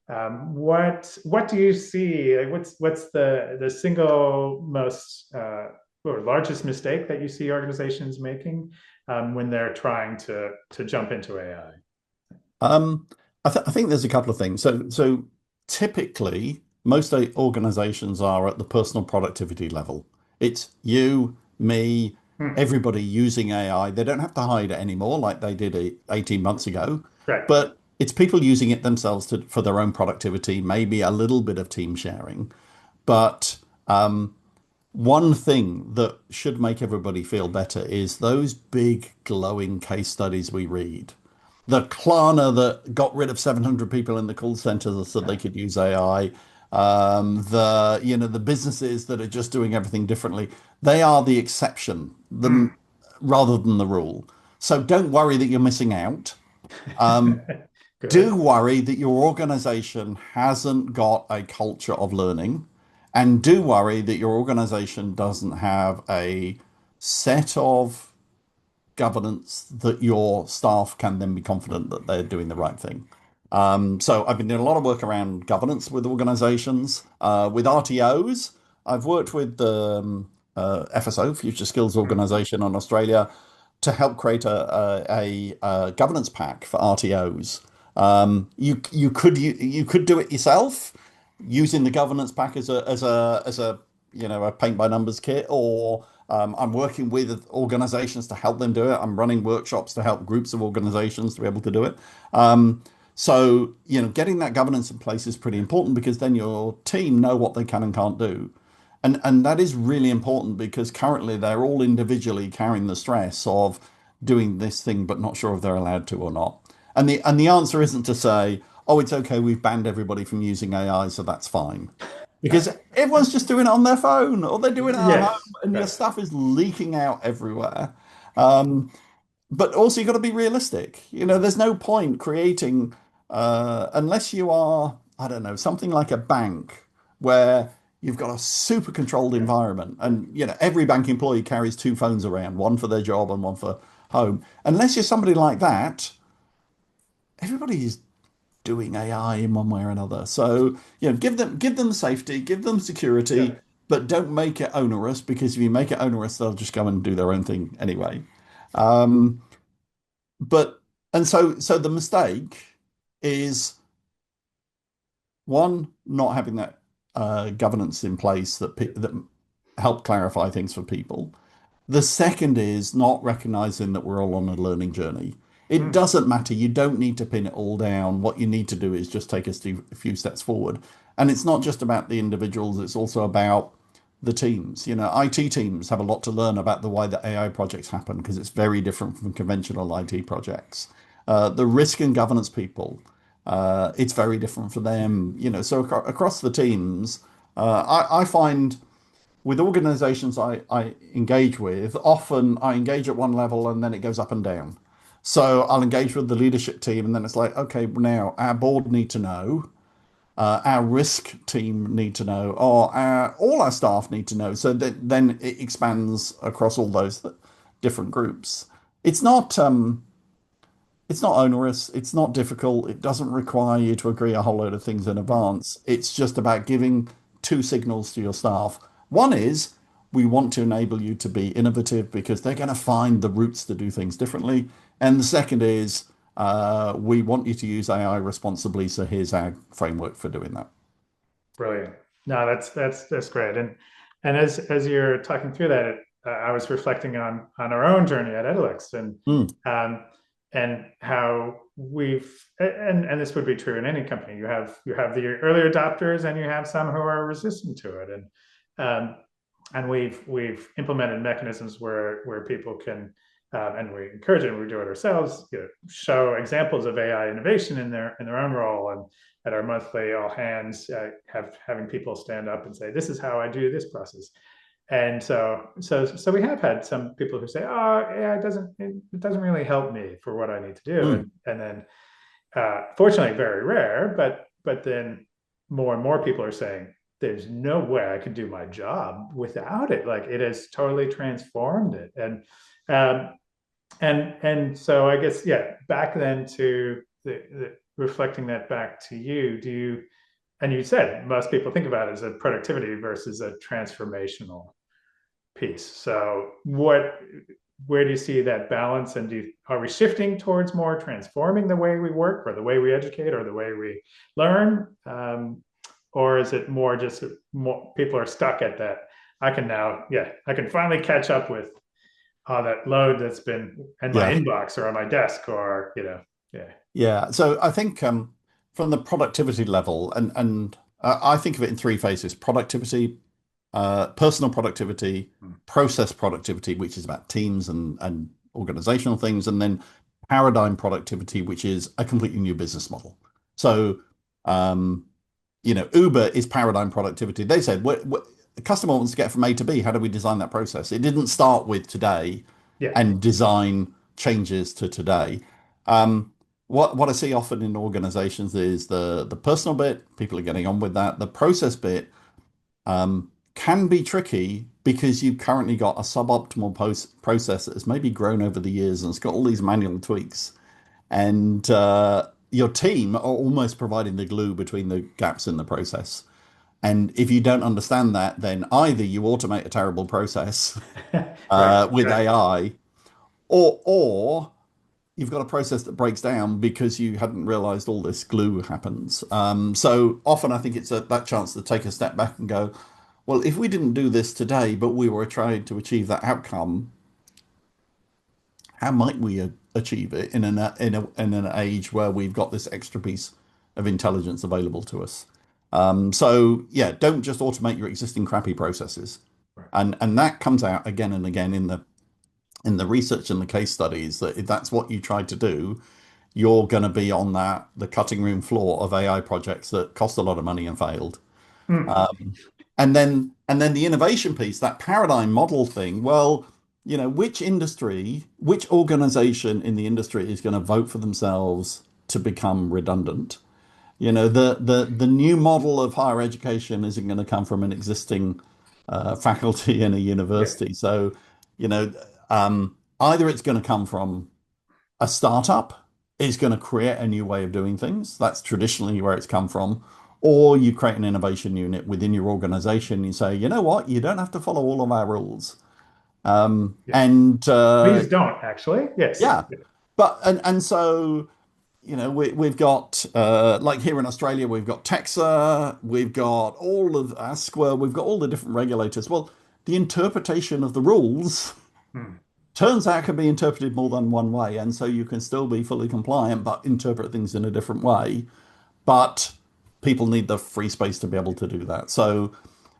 What do you see? Like, what's the single most or largest mistake that you see organizations making when they're trying to jump into AI? Um, I think there's a couple of things. So typically, most organizations are at the personal productivity level. It's you, me, Hmm. everybody using AI. They don't have to hide it anymore like they did 18 months ago, Right. but it's people using it themselves for their own productivity, maybe a little bit of team sharing. But one thing that should make everybody feel better is those big glowing case studies we read. The Klarna that got rid of 700 people in the call center so they could use AI. The businesses that are just doing everything differently. They are the exception, Hmm. rather than the rule. So don't worry that you're missing out. Good. Do worry that your organization hasn't got a culture of learning, and do worry that your organization doesn't have a set of governance that your staff can then be confident that they're doing the right thing. So I've been doing a lot of work around governance with organizations, with RTOs. I've worked with the FSO, Future Skills Hmm. Organization in Australia, to help create a governance pack for RTOs. You could do it yourself using the governance pack as a a paint by numbers kit, or I'm working with organizations to help them do it. I'm running workshops to help groups of organizations to be able to do it. So, getting that governance in place is pretty important because then your team know what they can and can't do. And that is really important because currently they're all individually carrying the stress of doing this thing but not sure if they're allowed to or not. And the answer isn't to say, oh, it's okay, we've banned everybody from using AI, so that's fine. Because everyone's just doing it on their phone or they're doing it at home Yes, and your right. stuff is leaking out everywhere. Um, but also you've got to be realistic. There's no point creating unless you are, I don't know, something like a bank where you've got a super controlled environment and every bank employee carries two phones around, one for their job and one for home. Unless you're somebody like that, everybody is doing AI in one way or another. So, give them safety, give them security, Yep. but don't make it onerous because if you make it onerous, they'll just go and do their own thing anyway. Um, but and so the mistake is one, not having that governance in place that help clarify things for people. The second is not recognizing that we're all on a learning journey. It Mm, doesn't matter. You don't need to pin it all down. What you need to do is just take a few steps forward. And it's not just about the individuals, it's also about the teams. IT teams have a lot to learn about the way that AI projects happen because it's very different from conventional IT projects. The risk and governance people, it's very different for them. So across the teams, I find with organizations I engage with, often I engage at one level and then it goes up and down. So I'll engage with the leadership team, and then it's like, okay, now our board need to know, our risk team need to know, or all our staff need to know. So that then it expands across all those different groups. It's not it's not onerous, it's not difficult, it doesn't require you to agree a whole load of things in mm. advance. It's just about giving two signals to your staff. One is we want to enable you to be innovative because they're going to find the routes to do things differently. And the second is we want you to use AI responsibly. So here's our framework for doing that. Brilliant. No, that's great. And as you're talking through that, I was reflecting on our own journey at Edalex Mm, um, and how and this would be true in any company. You have the early adopters and you have some who are resistant to it, and we've implemented mechanisms where people can and we encourage it and we do it ourselves, show examples of AI innovation in their own role, and at our monthly all hands having people stand up and say, this is how I do this process. And so we have had some people who say, oh yeah, it doesn't really help me for what I need to do. mm, And then fortunately very rare, but then more and more people are saying there's no way I could do my job without it. Like it has totally transformed it. Um, and so I guess, yeah, back then to the reflecting that back to you, do you, and you said most people think about it as a productivity versus a transformational piece. So where do you see that balance? And are we shifting towards more transforming the way we work or the way we educate or the way we learn? Or is it more just more people are stuck at that? I can now, yeah, I can finally catch up with all that load that's been in my yeah. inbox or on my desk or, yeah. Yeah. So I think from the productivity level, and I think of it in three phases: productivity, personal productivity, Mm. process productivity, which is about teams and organizational things, and then paradigm productivity, which is a completely new business model. So, um, Uber is paradigm productivity. They said, what the customer wants to get from A to B. How do we design that process? It didn't start with today Yeah. and design changes to today. Um, what I see often in organizations is the personal bit, people are getting on with that. The process bit can be tricky because you've currently got a suboptimal process that has maybe grown over the years and it's got all these manual tweaks. And your team are almost providing the glue between the gaps in the process. And if you don't understand that, then either you automate a terrible process Right. with Right. AI, or you've got a process that breaks down because you hadn't realized all this glue happens. So often I think it's that chance to take a step back and go, well, if we didn't do this today, but we were trying to achieve that outcome, how might we achieve it in an age where we've got this extra piece of intelligence available to us? So yeah, don't just automate your existing crappy processes. Right. And that comes out again and again in the research and the case studies, that if that's what you tried to do, you're going to be on the cutting room floor of AI projects that cost a lot of money and failed. Mm. And then the innovation piece, that paradigm model thing, well, which industry, which organization in the industry is going to vote for themselves to become redundant? The new model of higher education isn't going to come from an existing faculty in a Yes. university. So, you know, either it's going to come from a startup, is going to create a new way of doing things. That's traditionally where it's come from. Or you create an innovation unit within your organization. You say, you know what, you don't have to follow all of our rules. Yes. And Please don't actually. Yes. yeah, but and so we've got like here in Australia, we've got Texa, we've got all of ASQA, we've got all the different regulators. Well, the interpretation of the rules Mm. turns out can be interpreted more than one way, and so you can still be fully compliant, but interpret things in a different way. But people need the free space to be able to do that. So,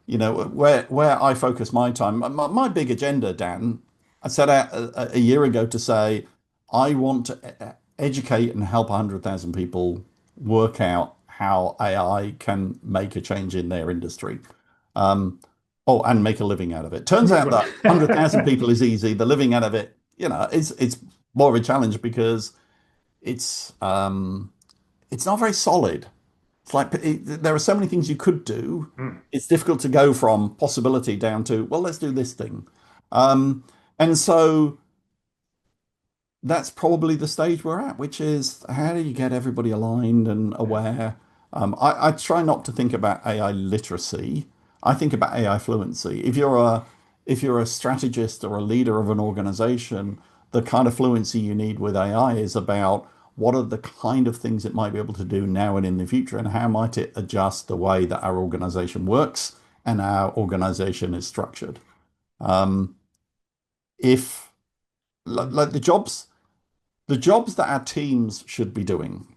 where I focus my time, my big agenda, Dan, I set out a year ago to say I want to educate and help 100,000 people work out how AI can make a change in their industry. Um, oh, and make a living out of it. Turns out that 100,000 people is easy. The living out of it, it's more of a challenge because it's it's not very solid. It's like there are so many things you could do. Mm. It's difficult to go from possibility down to, well, let's do this thing. Um, and so that's probably the stage we're at, which is how do you get everybody aligned and Yes. aware? I try not to think about AI literacy. I think about AI fluency. If you're a strategist or a leader of an organization, the kind of fluency you need with AI is about what are the kind of things it might be able to do now and in the future, and how might it adjust the way that our organization works and our organization is structured. Um, if like the jobs that our teams should be doing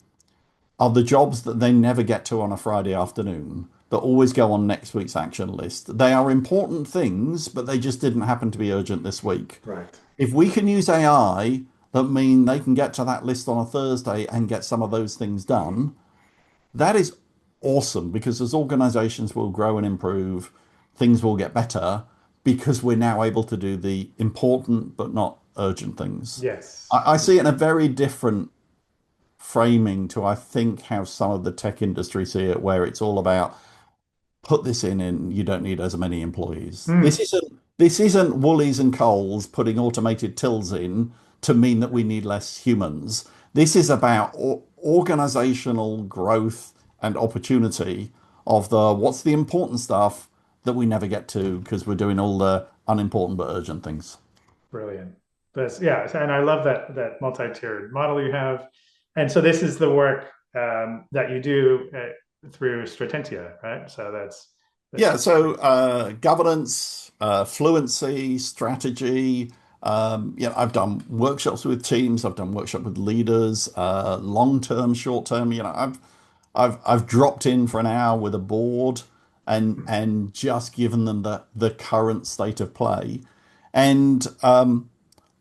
are the jobs that they never get to on a Friday afternoon, that always go on next week's action list. They are important things, but they just didn't happen to be urgent this week. Right. If we can use AI that mean they can get to that list on a Thursday and get some of those things done, that is awesome because as organizations will grow and improve, things will get better because we're now able to do the important but not urgent things. Yes. I see it in a very different framing to, I think, how some of the tech industry see it, where it's all about put this in and you don't need as many employees. This Mm. isn't this isn't Woolies and Coles putting automated tills in to mean that we need less humans. This is about organizational growth and opportunity of the what's the important stuff that we never get to because we're doing all the unimportant but urgent things. Brilliant. That's yeah, and I love that multi-tiered model you have. And so this is the work that you do through Stratentia, right? So that's Yeah, so governance, fluency, strategy. I've done workshops with teams. I've done workshop with leaders, long term, short term. I've dropped in for an hour with a board and just given them the current state of play. And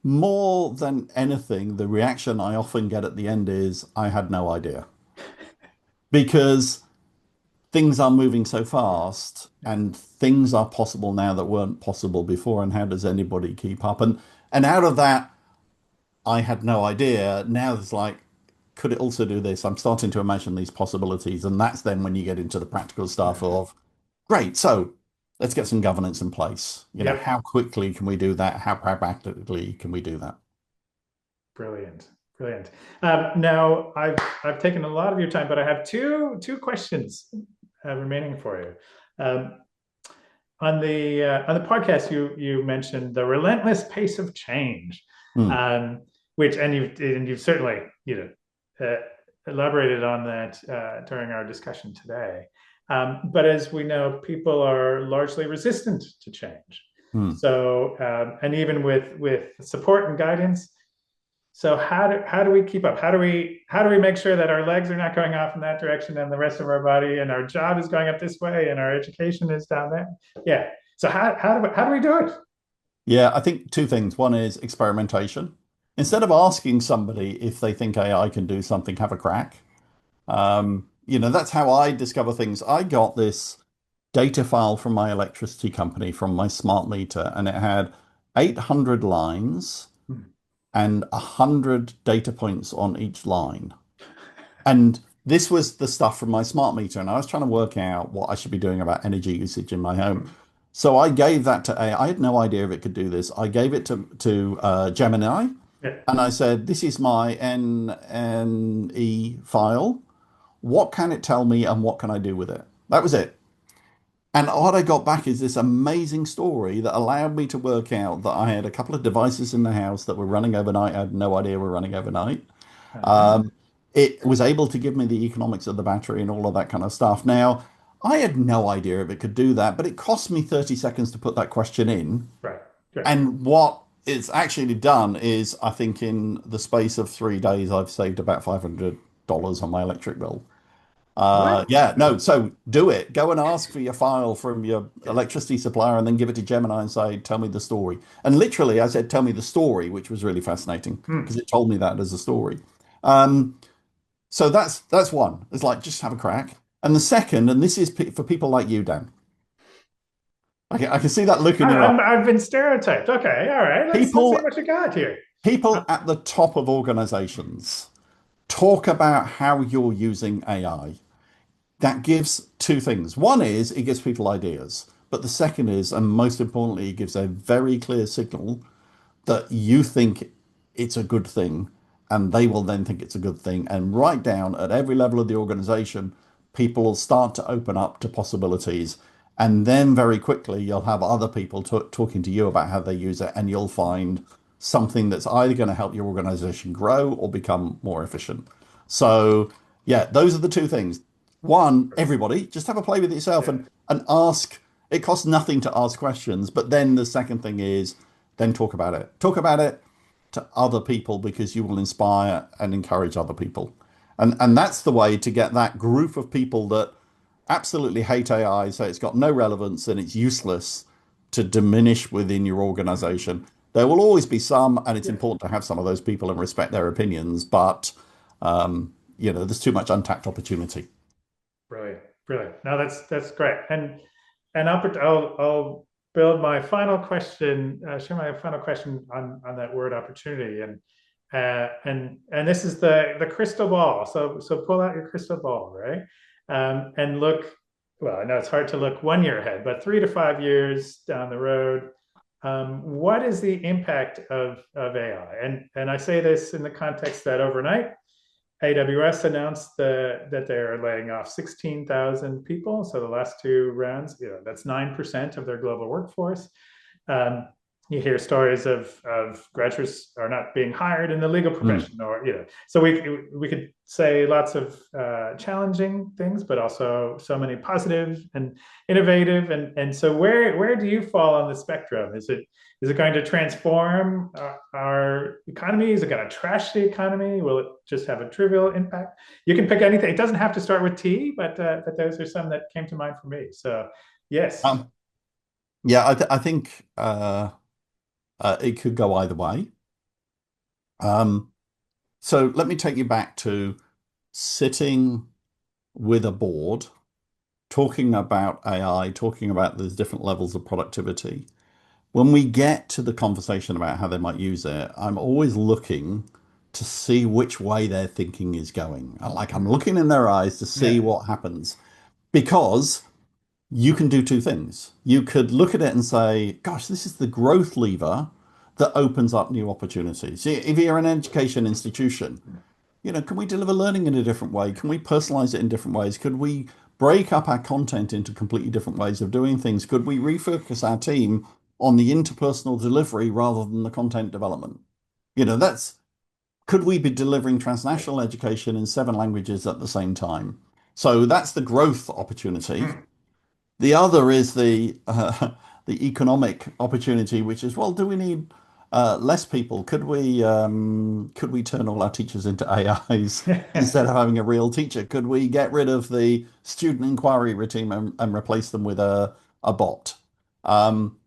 more than anything, the reaction I often get at the end is, I had no idea. Because things are moving so fast and things are possible now that weren't possible before, and how does anybody keep up? And out of that, I had no idea. Now it's like, could it also do this? I'm starting to imagine these possibilities, and that's then when you get into the practical stuff yeah. of, great, so let's get some governance in place. Yep. How quickly can we do that? How pragmatically can we do that? Brilliant. Brilliant. Now I've taken a lot of your time, but I have two questions remaining for you. On the podcast, you mentioned the relentless pace of change, Hmm. which and you've certainly elaborated on that during our discussion today. But as we know, people are largely resistant to change. Hmm. So and even with support and guidance, So how do we keep up? How do we make sure that our legs are not going off in that direction and the rest of our body and our job is going up this way and our education is down there? Yeah. So how do we do it? Yeah, I think two things. One is experimentation. Instead of asking somebody if they think AI can do something, have a crack. That's how I discover things. I got this data file from my electricity company from my smart meter, and it had 800 lines and 100 data points on each line. And this was the stuff from my smart meter, and I was trying to work out what I should be doing about energy usage in my home. So I gave that to AI. I had no idea if it could do this. I gave it to Gemini, Yeah. and I said, "This is my NNE file. What can it tell me, and what can I do with it?" That was it. And what I got back is this amazing story that allowed me to work out that I had a couple of devices in the house that were running overnight. I had no idea were running overnight. Uh-huh. Um, it was able to give me the economics of the battery and all of that kind of stuff. Now, I had no idea if it could do that, but it cost me 30 seconds to put that question in. Right. Good. And what it's actually done is, I think in the space of 3 days, I've saved about $500 on my electric bill. What? Yeah, no, so do it. Go and ask for your file from your electricity supplier and then give it to Gemini and say, tell me the story. And literally, I said, tell me the story, which was really fascinating because Hmm. it told me that as a story. Um, so that's one. It's like, just have a crack. And the second, and this is for people like you, Dan. I can see that look in your eye. I've been stereotyped. Okay. All right. Let's see People, what you got here. people at the top of organizations talk about how you're using AI. That gives two things. One is it gives people ideas, but the second is, and most importantly, it gives a very clear signal that you think it's a good thing, and they will then think it's a good thing. And right down at every level of the organization, people will start to open up to possibilities. And then very quickly, you'll have other people talking to you about how they use it, and you'll find something that's either going to help your organization grow or become more efficient. So, yeah, those are the two things. One, everybody, just have a play with it yourself Yeah. and ask. It costs nothing to ask questions. But then the second thing is, then talk about it. Talk about it to other people because you will inspire and encourage other people. And that's the way to get that group of people that absolutely hate AI, so it's got no relevance and it's useless to diminish within your organization. There will always be some, and it's Yeah. important to have some of those people and respect their opinions, but there's too much untapped opportunity. Brilliant. Brilliant. No, that's great. And I'll build my final question, share my final question on that word opportunity. And this is the crystal ball. So pull out your crystal ball, right? And look, well, I know it's hard to look 1 year ahead, but 3 to 5 years down the road, what is the impact of AI? And I say this in the context that overnight, AWS announced that they're laying off 16,000 people. So the last two rounds, that's 9% of their global workforce. Um, you hear stories of graduates are not being hired in the legal Mm. profession, so we could say lots of challenging things, but also so many positive and innovative. And so where do you fall on the spectrum? Is it going to transform our economy? Is it going to trash the economy? Will it just have a trivial impact? You can pick anything. It doesn't have to start with T, but those are some that came to mind for me. So yes. Um, yeah, I think it could go either way. Um, so let me take you back to sitting with a board, talking about AI, talking about the different levels of productivity. When we get to the conversation about how they might use it, I'm always looking to see which way their thinking is going. Like I'm looking in their eyes to see Yeah. what happens because you can do two things. You could look at it and say, gosh, this is the growth lever that opens up new opportunities. If you're an education institution, can we deliver learning in a different way? Can we personalize it in different ways? Could we break up our content into completely different ways of doing things? Could we refocus our team on the interpersonal delivery rather than the content development? That's could we be delivering transnational education in 7 languages at the same time? So that's the growth opportunity. Hmm. The other is the the economic opportunity, which is, well, do we need less people, could we turn all our teachers into AIs instead of having a real teacher? Could we get rid of the student inquiry routine and replace them with a bot? Um,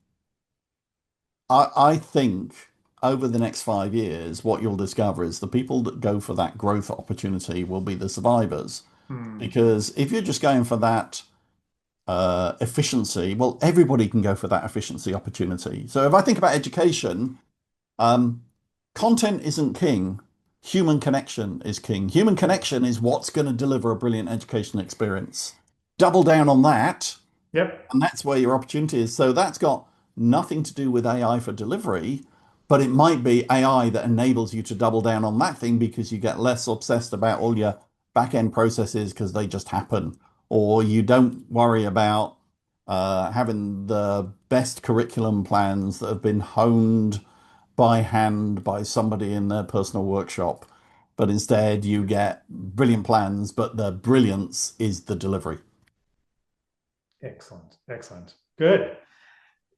I think over the next 5 years, what you'll discover is the people that go for that growth opportunity will be the survivors. Hmm. Because if you're just going for that efficiency, well, everybody can go for that efficiency opportunity. So if I think about education, um, content isn't king. Human connection is king. Human connection is what's going to deliver a brilliant education experience. Double down on that, Yep. and that's where your opportunity is. So that's got nothing to do with AI for delivery, but it might be AI that enables you to double down on that thing because you get less obsessed about all your back end processes because they just happen, or you don't worry about having the best curriculum plans that have been honed by hand by somebody in their personal workshop. But instead, you get brilliant plans, but the brilliance is the delivery. Excellent. Excellent. Good.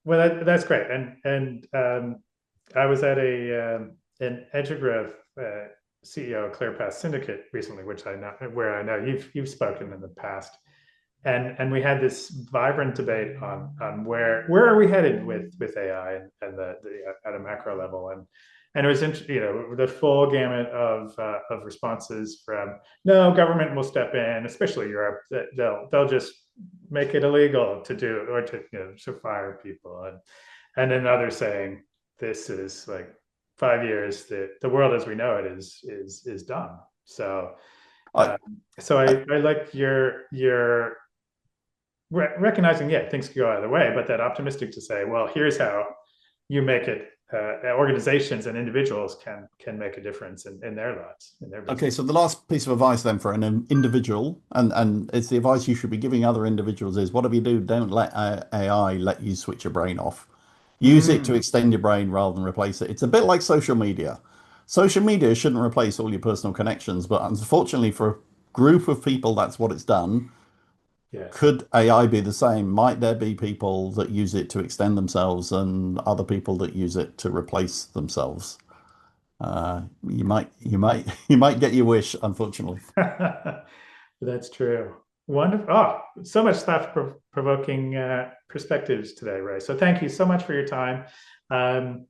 Well, that's great. I was at a an Edugraph CEO ClearPath Syndicate recently, which I know where I know you've spoken in the past, and we had this vibrant debate on where are we headed with AI and the at a macro level, and it was the full gamut of responses from no, government will step in, especially Europe, that they'll just make it illegal to do or to to fire people, and then others saying this is like 5 years, the world as we know it is done. So I, um, I like your recognizing, yeah, things could go either way, but that optimistic to say, well, here's how you make it. Organizations and individuals can make a difference in their lives, in their Okay, business. so the last piece of advice then for an individual, and it's the advice you should be giving other individuals is whatever you do, don't let AI let you switch your brain off. Use it to Mm, extend your brain rather than replace it. It's a bit like social media. Social media shouldn't replace all your personal connections, but unfortunately for a group of people, that's what it's done. yes. Could AI be the same? Might there be people that use it to extend themselves and other people that use it to replace themselves? You might get your wish, unfortunately. That's true. Wonderful. Oh, so much provoking perspectives today, Ray. So thank you so much for your time. Um,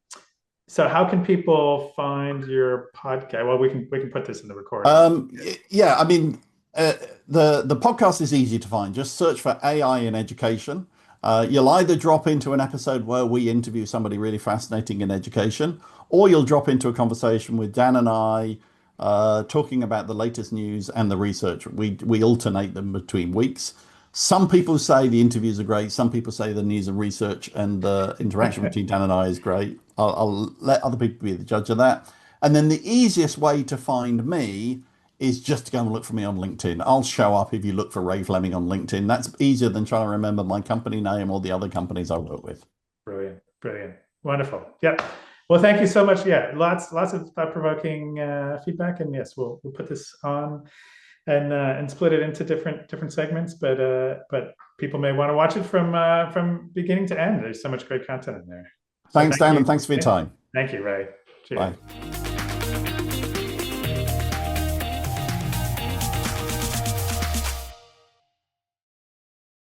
so how can people find your podcast? Well, we can put this in the recording. Yeah, I mean, uh, the podcast is easy to find. Just search for AI in education. You'll either drop into an episode where we interview somebody really fascinating in education, or you'll drop into a conversation with Dan and I, talking about the latest news and the research. We alternate them between weeks. Some people say the interviews are great. Some people say the news and research and the interaction between Dan and I is great. I'll let other people be the judge of that. And then the easiest way to find me is just to go and look for me on LinkedIn. I'll show up if you look for Ray Fleming on LinkedIn. That's easier than trying to remember my company name or the other companies I work with. Brilliant, brilliant, wonderful. Yep. Well, thank you so much. Yeah, lots of thought provoking feedback, and yes, we'll put this on and split it into different segments. But people may want to watch it from beginning to end. There's so much great content in there. So Thanks, thank Dan, you. and thanks for your Yeah. time. Thank you, Ray. Cheers. Bye.